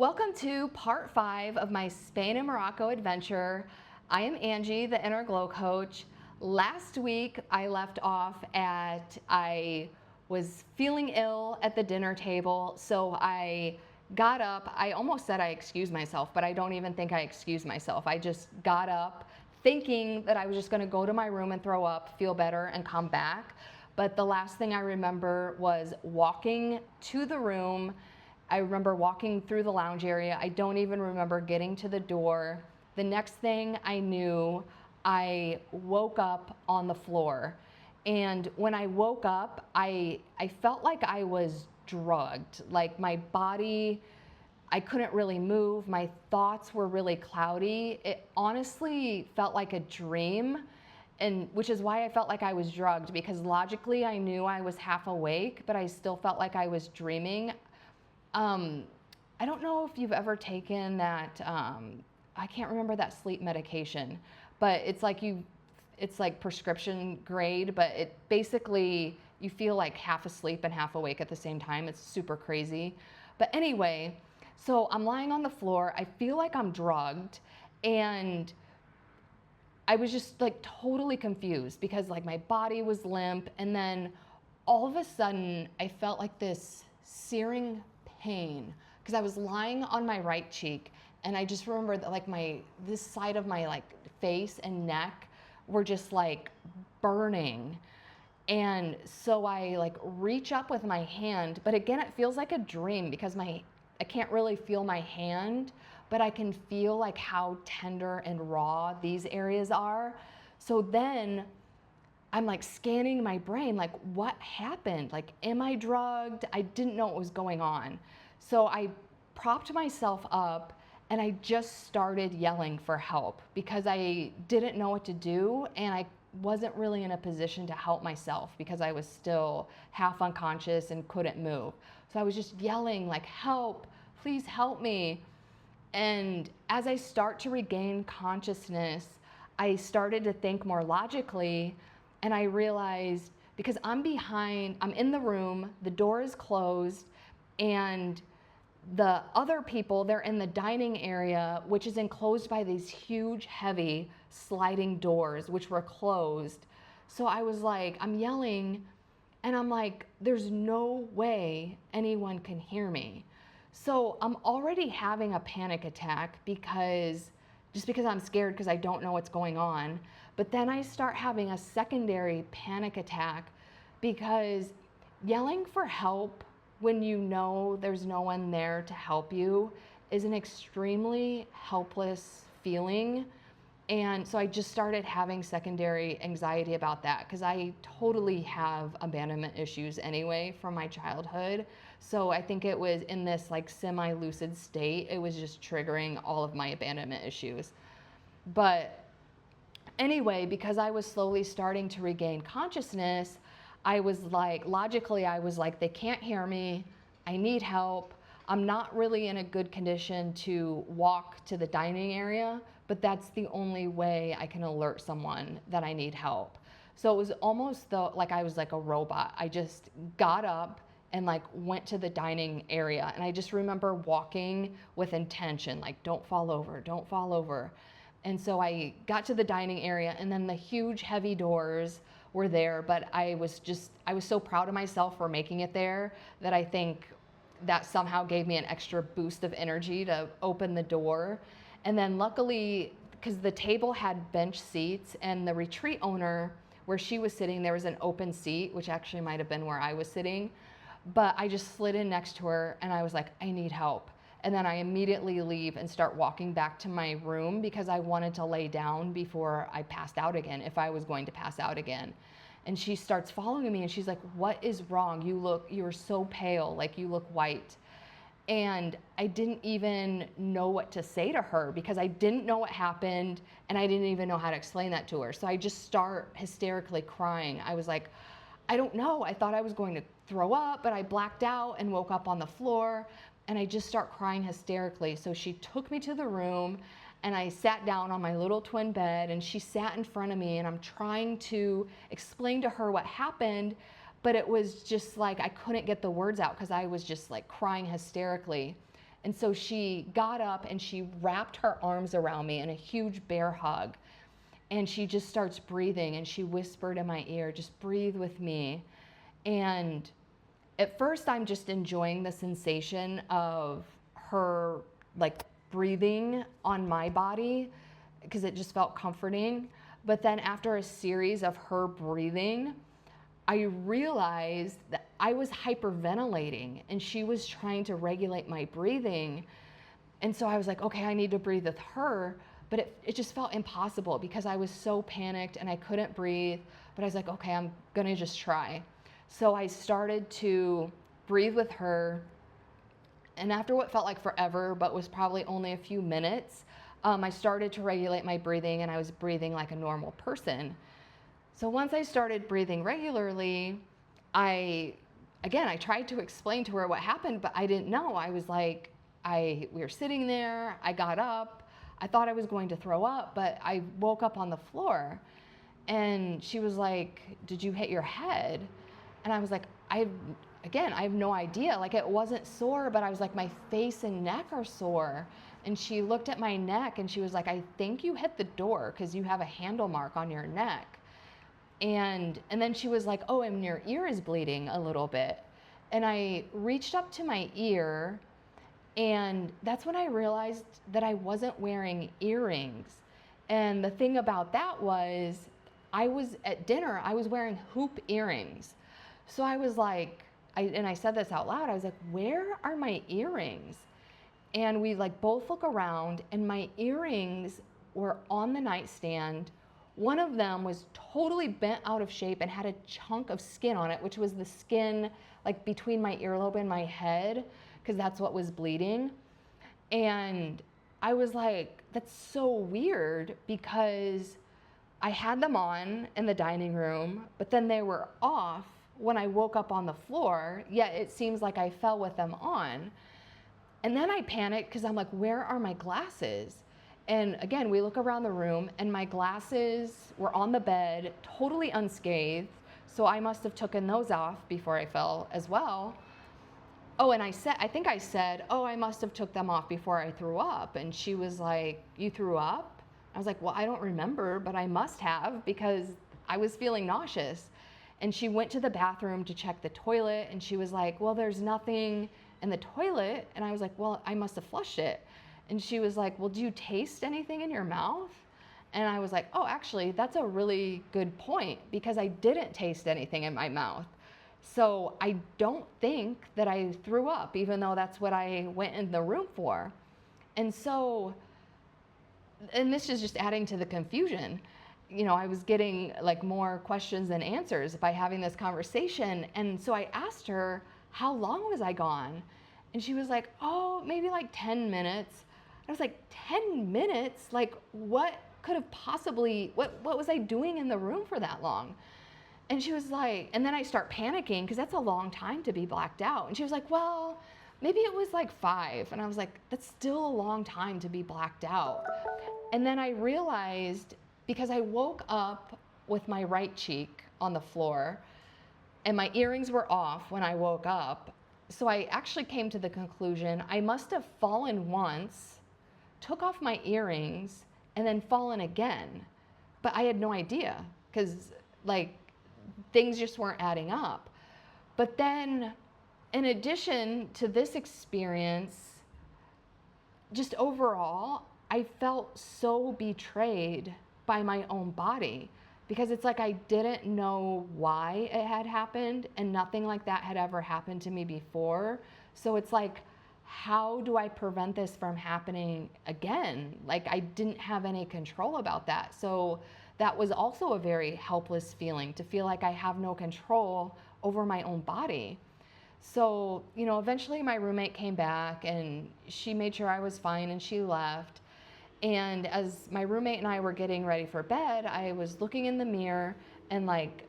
Welcome to part 5 of my Spain and Morocco adventure. I am Angie, the Inner Glow Coach. Last week I left off at I was feeling ill at the dinner table, so I got up. I almost said I excused myself, but I don't even think I excused myself. I just got up thinking that I was just going to go to my room and throw up, feel better, and come back. But the last thing I remember was walking to the room. I remember walking through the lounge area. I don't even remember getting to the door. The next thing I knew, I woke up on the floor. And when I woke up, I felt like I was drugged. Like my body, I couldn't really move. My thoughts were really cloudy. It honestly felt like a dream, and which is why I felt like I was drugged, because logically I knew I was half awake, but I still felt like I was dreaming. I don't know if you've ever taken that, I can't remember that sleep medication, but it's like prescription grade, but it basically, you feel like half asleep and half awake at the same time. It's super crazy. But anyway, so I'm lying on the floor. I feel like I'm drugged, and I was just like totally confused because like my body was limp, and then all of a sudden I felt like this searing pain because I was lying on my right cheek, and I just remember that like this side of my like face and neck were just like burning. And so I like reach up with my hand, but again it feels like a dream because I can't really feel my hand, but I can feel like how tender and raw these areas are. So then I'm like scanning my brain, like what happened? Like, am I drugged? I didn't know what was going on. So I propped myself up and I just started yelling for help because I didn't know what to do, and I wasn't really in a position to help myself because I was still half unconscious and couldn't move. So I was just yelling like, help, please help me. And as I start to regain consciousness, I started to think more logically. And I realized, because I'm in the room, the door is closed, and the other people, they're in the dining area, which is enclosed by these huge, heavy sliding doors, which were closed. So I was like, I'm yelling, and I'm like, there's no way anyone can hear me. So I'm already having a panic attack because I'm scared because I don't know what's going on. But then I start having a secondary panic attack because yelling for help when you know there's no one there to help you is an extremely helpless feeling. And so I just started having secondary anxiety about that because I totally have abandonment issues anyway from my childhood. So I think it was in this like semi-lucid state, it was just triggering all of my abandonment issues. But anyway, because I was slowly starting to regain consciousness, I was like, logically, I was like, they can't hear me. I need help. I'm not really in a good condition to walk to the dining area, but that's the only way I can alert someone that I need help. So it was almost like I was like a robot. I just got up and like went to the dining area. And I just remember walking with intention, like, don't fall over, don't fall over. And so I got to the dining area, and then the huge heavy doors were there, but I was so proud of myself for making it there that I think that somehow gave me an extra boost of energy to open the door. And then luckily, because the table had bench seats, and the retreat owner, where she was sitting, there was an open seat, which actually might have been where I was sitting. But I just slid in next to her, and I was like, I need help. And then I immediately leave and start walking back to my room because I wanted to lay down before I passed out again, if I was going to pass out again. And she starts following me, and she's like, what is wrong? You're so pale, like you look white. And I didn't even know what to say to her because I didn't know what happened, and I didn't even know how to explain that to her. So I just start hysterically crying. I was like, I don't know. I thought I was going to throw up, but I blacked out and woke up on the floor. And I just start crying hysterically. So she took me to the room, and I sat down on my little twin bed, and she sat in front of me, and I'm trying to explain to her what happened, but it was just like I couldn't get the words out because I was just like crying hysterically. And so she got up and she wrapped her arms around me in a huge bear hug. And she just starts breathing, and she whispered in my ear, just breathe with me. And at first I'm just enjoying the sensation of her like breathing on my body because it just felt comforting. But then after a series of her breathing, I realized that I was hyperventilating and she was trying to regulate my breathing. And so I was like, okay, I need to breathe with her. But it just felt impossible because I was so panicked and I couldn't breathe. But I was like, okay, I'm gonna just try. So I started to breathe with her. And after what felt like forever, but was probably only a few minutes, I started to regulate my breathing and I was breathing like a normal person. So once I started breathing regularly, I tried to explain to her what happened, but I didn't know. I was like, we were sitting there, I got up, I thought I was going to throw up, but I woke up on the floor and she was like, did you hit your head? And I was like, I have no idea. Like it wasn't sore, but I was like, my face and neck are sore. And she looked at my neck and she was like, I think you hit the door because you have a handle mark on your neck. And then she was like, oh, and your ear is bleeding a little bit. And I reached up to my ear, and that's when I realized that I wasn't wearing earrings. And the thing about that was, I was at dinner, I was wearing hoop earrings. So I was like, I said this out loud, I was like, where are my earrings? And we like both look around, and my earrings were on the nightstand. One of them was totally bent out of shape and had a chunk of skin on it, which was the skin like between my earlobe and my head, because that's what was bleeding. And I was like, that's so weird, because I had them on in the dining room, but then they were off when I woke up on the floor, yet it seems like I fell with them on. And then I panicked because I'm like, where are my glasses? And again, we look around the room and my glasses were on the bed, totally unscathed. So I must have taken those off before I fell as well. Oh, and I think I said, oh, I must have took them off before I threw up. And she was like, you threw up? I was like, well, I don't remember, but I must have, because I was feeling nauseous. And she went to the bathroom to check the toilet, and she was like, well, there's nothing in the toilet. And I was like, well, I must have flushed it. And she was like, well, do you taste anything in your mouth? And I was like, oh, actually, that's a really good point, because I didn't taste anything in my mouth. So I don't think that I threw up, even though that's what I went in the room for. And so, and this is just adding to the confusion. You know, I was getting like more questions than answers by having this conversation. And so I asked her, how long was I gone? And she was like, oh, maybe like 10 minutes. I was like, 10 minutes? Like, what could have possibly, what was I doing in the room for that long? And she was like, and then I start panicking because that's a long time to be blacked out. And she was like, well, maybe it was like 5. And I was like, that's still a long time to be blacked out. And then I realized, because I woke up with my right cheek on the floor and my earrings were off when I woke up. So I actually came to the conclusion I must have fallen once, took off my earrings, and then fallen again. But I had no idea, because like things just weren't adding up. But then, in addition to this experience, just overall, I felt so betrayed by my own body, because it's like I didn't know why it had happened, and nothing like that had ever happened to me before. So it's like, how do I prevent this from happening again? Like, I didn't have any control about that. So that was also a very helpless feeling, to feel like I have no control over my own body. So, you know, eventually my roommate came back and she made sure I was fine, and she left. And as my roommate and I were getting ready for bed, I was looking in the mirror, and like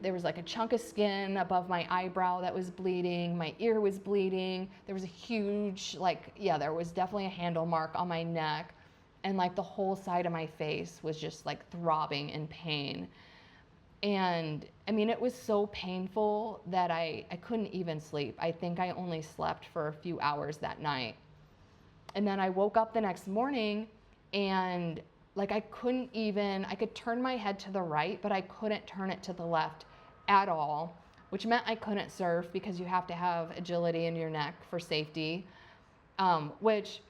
there was like a chunk of skin above my eyebrow that was bleeding. My ear was bleeding. There was a huge, there was definitely a handle mark on my neck. And like the whole side of my face was just like throbbing in pain. And I mean, it was so painful that I couldn't even sleep. I think I only slept for a few hours that night. And then I woke up the next morning and like I could turn my head to the right, but I couldn't turn it to the left at all, which meant I couldn't surf because you have to have agility in your neck for safety, which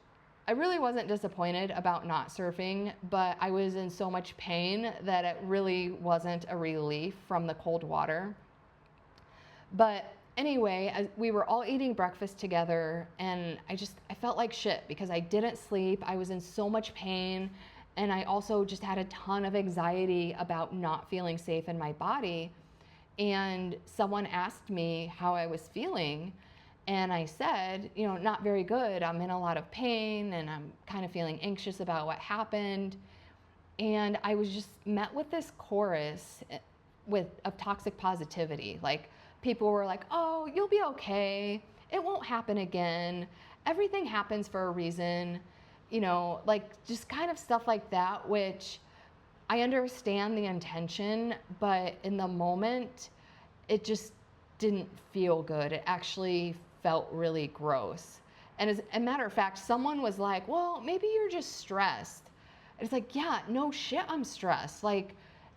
I really wasn't disappointed about not surfing, but I was in so much pain that it really wasn't a relief from the cold water. But anyway, we were all eating breakfast together, and I felt like shit because I didn't sleep. I was in so much pain, and I also just had a ton of anxiety about not feeling safe in my body. And someone asked me how I was feeling, and I said, not very good. I'm in a lot of pain, and I'm kind of feeling anxious about what happened. And I was just met with this chorus of toxic positivity. Like, people were like, oh, you'll be okay. It won't happen again. Everything happens for a reason. Like just kind of stuff like that, which I understand the intention, but in the moment, it just didn't feel good. It actually felt really gross. And as a matter of fact, someone was like, well, maybe you're just stressed. It's like, yeah, no shit, I'm stressed. Like,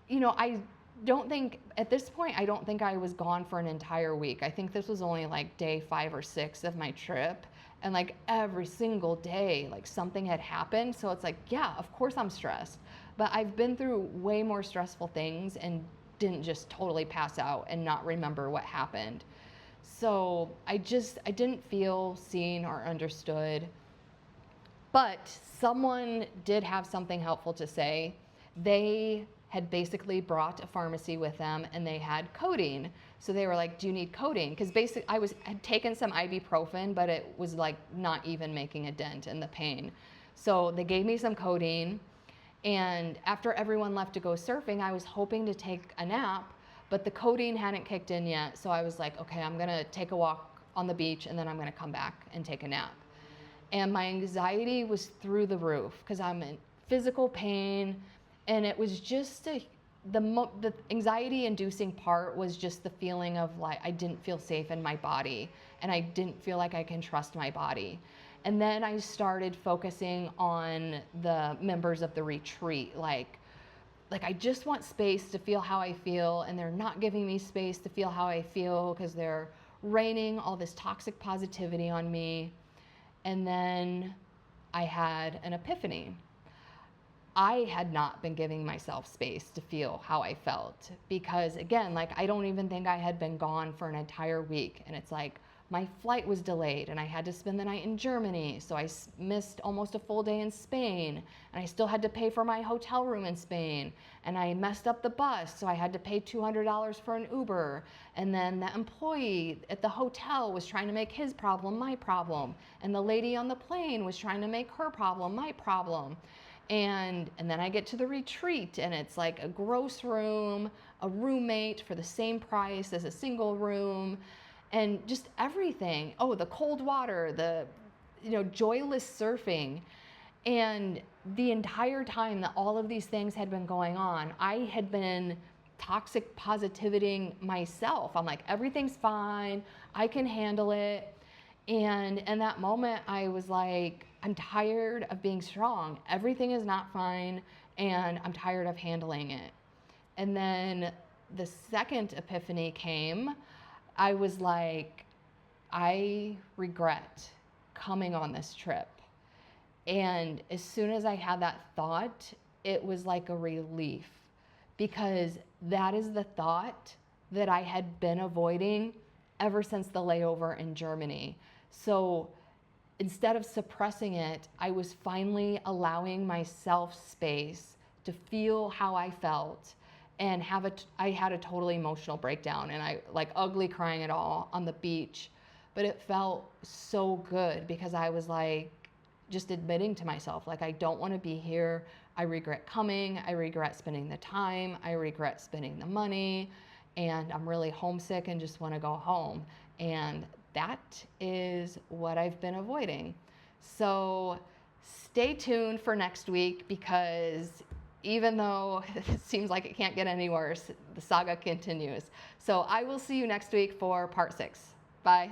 I don't think, at this point, I don't think I was gone for an entire week. I think this was only like day 5 or 6 of my trip. And like every single day, like something had happened. So it's like, yeah, of course I'm stressed. But I've been through way more stressful things and didn't just totally pass out and not remember what happened. So I didn't feel seen or understood. But someone did have something helpful to say. They had basically brought a pharmacy with them, and they had codeine. So they were like, do you need codeine? Because basically had taken some ibuprofen, but it was like not even making a dent in the pain. So they gave me some codeine, and after everyone left to go surfing, I was hoping to take a nap, but the codeine hadn't kicked in yet. So I was like, okay, I'm gonna take a walk on the beach, and then I'm gonna come back and take a nap. And my anxiety was through the roof because I'm in physical pain. And it was just the anxiety-inducing part was just the feeling of like I didn't feel safe in my body, and I didn't feel like I can trust my body. And then I started focusing on the members of the retreat, like I just want space to feel how I feel, and they're not giving me space to feel how I feel because they're raining all this toxic positivity on me. And then I had an epiphany. I had not been giving myself space to feel how I felt because, again, like I don't even think I had been gone for an entire week. And it's like my flight was delayed and I had to spend the night in Germany. So I missed almost a full day in Spain, and I still had to pay for my hotel room in Spain. And I messed up the bus, so I had to pay $200 for an Uber. And then the employee at the hotel was trying to make his problem my problem. And the lady on the plane was trying to make her problem my problem. And then I get to the retreat, and it's like a gross room, a roommate for the same price as a single room, and just everything. Oh, the cold water, the joyless surfing. And the entire time that all of these things had been going on, I had been toxic positivitying myself. I'm like, everything's fine, I can handle it. And in that moment, I was like, I'm tired of being strong. Everything is not fine, and I'm tired of handling it. And then the second epiphany came. I was like, I regret coming on this trip. And as soon as I had that thought, it was like a relief, because that is the thought that I had been avoiding ever since the layover in Germany. So instead of suppressing it, I was finally allowing myself space to feel how I felt, and I had a total emotional breakdown, and I like ugly crying it all on the beach. But it felt so good because I was like just admitting to myself, like, I don't want to be here. I regret coming. I regret spending the time. I regret spending the money, and I'm really homesick and just want to go home. And that is what I've been avoiding. So stay tuned for next week, because even though it seems like it can't get any worse, the saga continues. So I will see you next week for part 6. Bye.